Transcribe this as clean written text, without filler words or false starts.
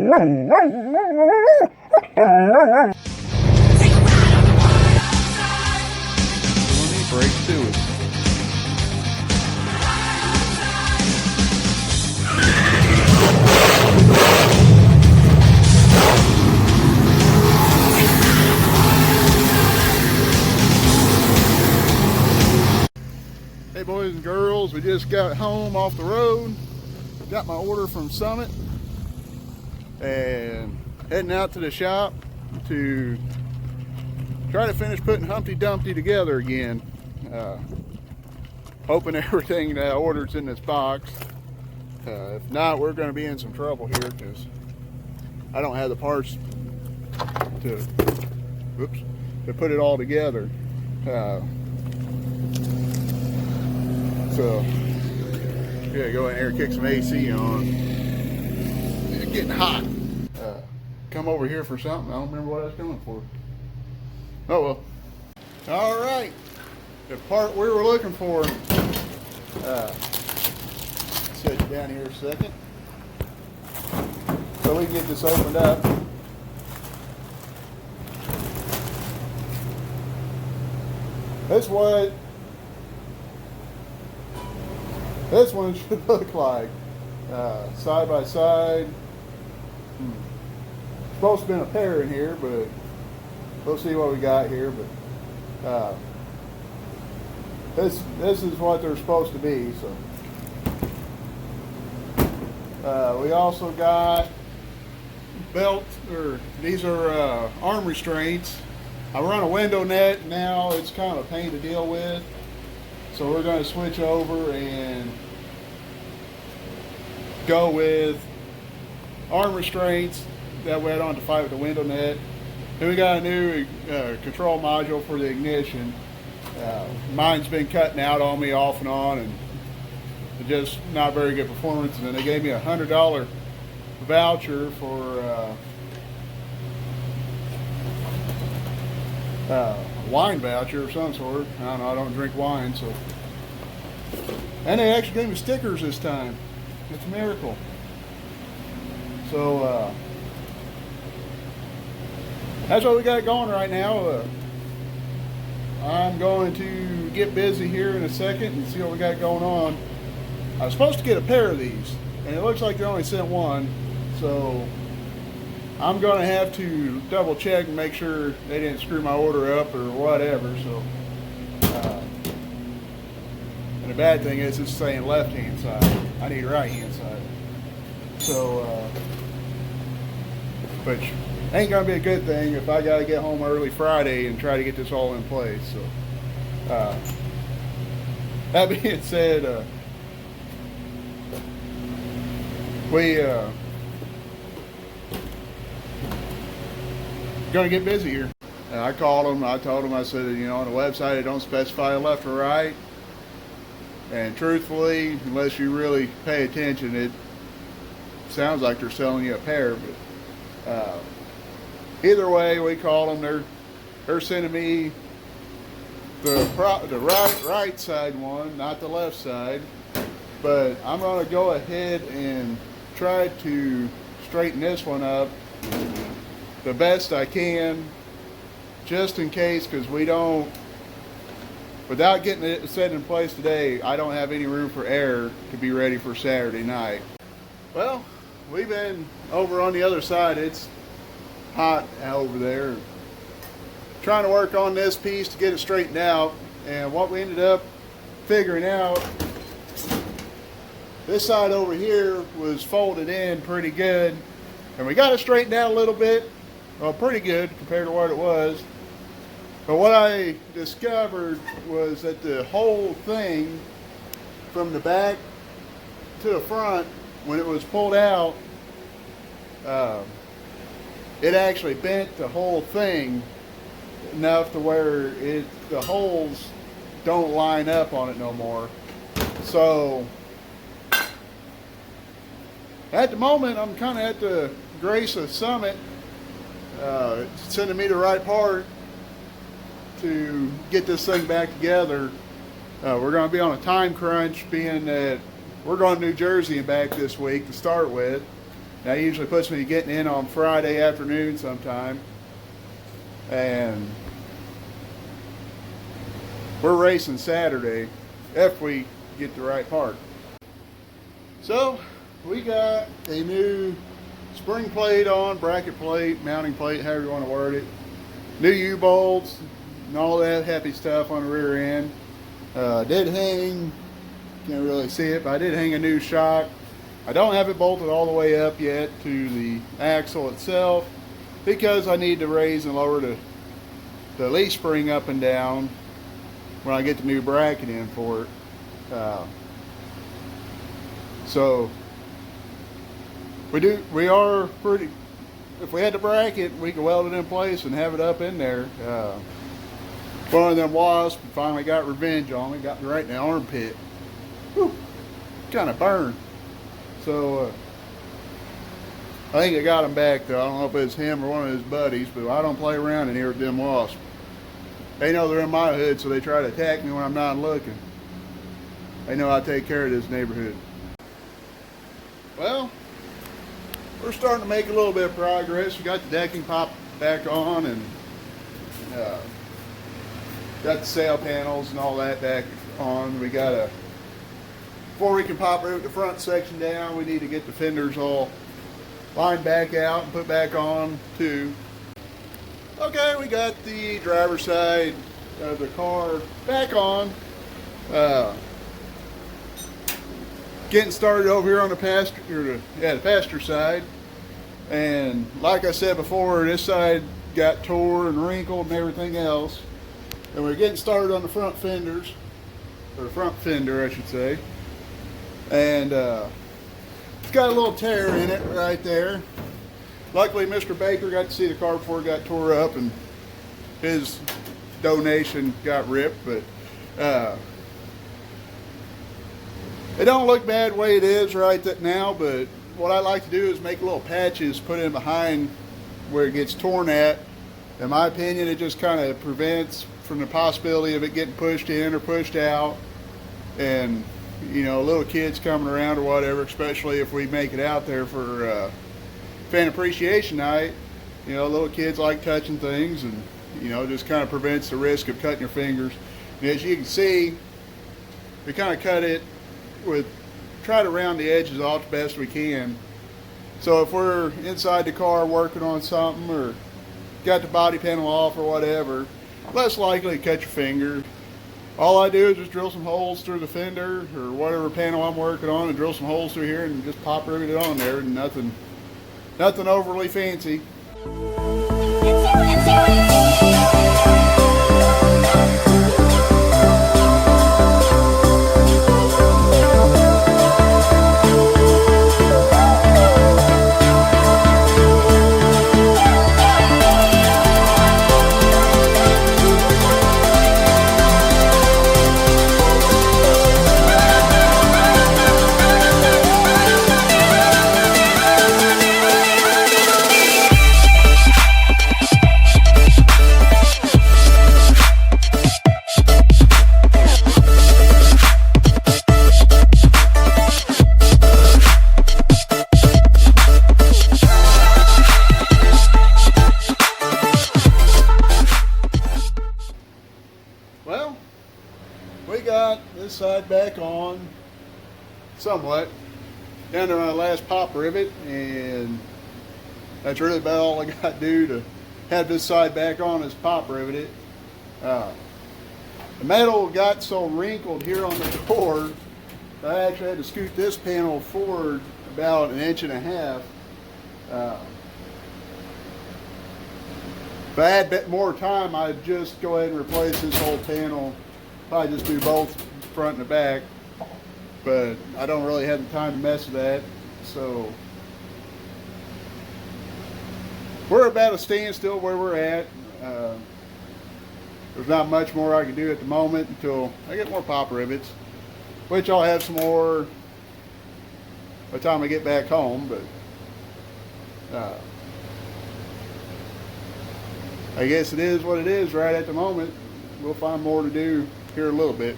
Break to it. Hey boys and girls, we just got home off the road. Got my order from Summit and heading out to the shop to try to finish putting Humpty Dumpty together again. Hoping everything that I ordered's in this box. If not, we're going to be in some trouble here because I don't have the parts to put it all together. So, yeah, go in here and kick some AC on. It's getting hot. Come over here for something. I don't remember what I was coming for. Oh well. All right. The part we were looking for. Set you down here a second. So we can get this opened up. That's what this one should look like, side by side. Supposed to be a pair in here, but we'll see what we got here. But this is what they're supposed to be. So we also got belt, or these are arm restraints. I run a window net now. It's kind of a pain to deal with. So we're going to switch over and go with arm restraints. That way I don't have to fight with the window net. Then we got a new control module for the ignition. Mine's been cutting out on me off and on, and just not very good performance. And then they gave me a $100 voucher for wine voucher of some sort. I don't know, I don't drink wine, so. And they actually gave me stickers this time. It's a miracle. So that's what we got going right now. I'm going to get busy here in a second and see what we got going on. I was supposed to get a pair of these, and it looks like they only sent one, so I'm going to have to double check and make sure they didn't screw my order up or whatever. So, and the bad thing is it's saying left hand side. I need right hand side. So, which ain't going to be a good thing if I got to get home early Friday and try to get this all in place. So, that being said, we gonna get busy here. And I called them. I told them, I said, you know, on the website they don't specify left or right. And truthfully, unless you really pay attention, it sounds like they're selling you a pair. But either way, we called them. They're sending me the right side one, not the left side. But I'm gonna go ahead and try to straighten this one up the best I can, just in case, because we don't, without getting it set in place today, I don't have any room for air to be ready for Saturday night. Well, we've been over on the other side. It's hot over there, trying to work on this piece to get it straightened out. And what we ended up figuring out, this side over here was folded in pretty good, and we got it straightened out a little bit. Well, pretty good compared to what it was. But what I discovered was that the whole thing from the back to the front, when it was pulled out, it actually bent the whole thing enough to where the holes don't line up on it no more. So at the moment, I'm kind of at the grace of Summit sending me the right part to get this thing back together. We're going to be on a time crunch, being that we're going to New Jersey and back this week to start with, That usually puts me getting in on Friday afternoon sometime. And we're racing Saturday if we get the right part. So we got a new spring plate on, bracket plate, mounting plate, however you want to word it. New U-bolts and all that happy stuff on the rear end. Did hang, can't really see it, but I did hang a new shock. I don't have it bolted all the way up yet to the axle itself because I need to raise and lower the leaf spring up and down when I get the new bracket in for it. So we are pretty, if we had the bracket, we could weld it in place and have it up in there. One of them wasps finally got revenge on me, got me right in the armpit. Whew, kind of burned. So I think I got him back though. I don't know if it's him or one of his buddies, but I don't play around in here with them wasps. They know they're in my hood, so they try to attack me when I'm not looking. They know I take care of this neighborhood. Well, we're starting to make a little bit of progress. We got the decking pop back on and got the sail panels and all that back on. We got a, before we can pop the front section down, we need to get the fenders all lined back out and put back on too. Okay, we got the driver's side of the car back on. Getting started over here on the passenger side. And like I said before, this side got tore and wrinkled and everything else. And we're getting started on the front fenders, or the front fender I should say. And it's got a little tear in it right there. Luckily Mr. Baker got to see the car before it got tore up and his donation got ripped, but it don't look bad the way it is right now, but what I like to do is make little patches, put in behind where it gets torn at. In my opinion, it just kind of prevents from the possibility of it getting pushed in or pushed out. And, you know, little kids coming around or whatever, especially if we make it out there for fan appreciation night. You know, little kids like touching things and, you know, just kind of prevents the risk of cutting your fingers. And as you can see, we kind of cut it with, try to round the edges off the best we can. So if we're inside the car working on something or got the body panel off or whatever, less likely to cut your finger. All I do is just drill some holes through the fender or whatever panel I'm working on and drill some holes through here and just pop rivet it on there, and nothing overly fancy. Well, we got this side back on somewhat down to my last pop rivet, and that's really about all I got to do to have this side back on is pop rivet it. The metal got so wrinkled here on the door, I actually had to scoot this panel forward about 1.5 inches. If I had a bit more time, I'd just go ahead and replace this whole panel. Probably just do both front and the back. But I don't really have the time to mess with that. So we're about a standstill where we're at. There's not much more I can do at the moment until I get more pop rivets, which I'll have some more by the time I get back home. But I guess it is what it is right at the moment. We'll find more to do here in a little bit.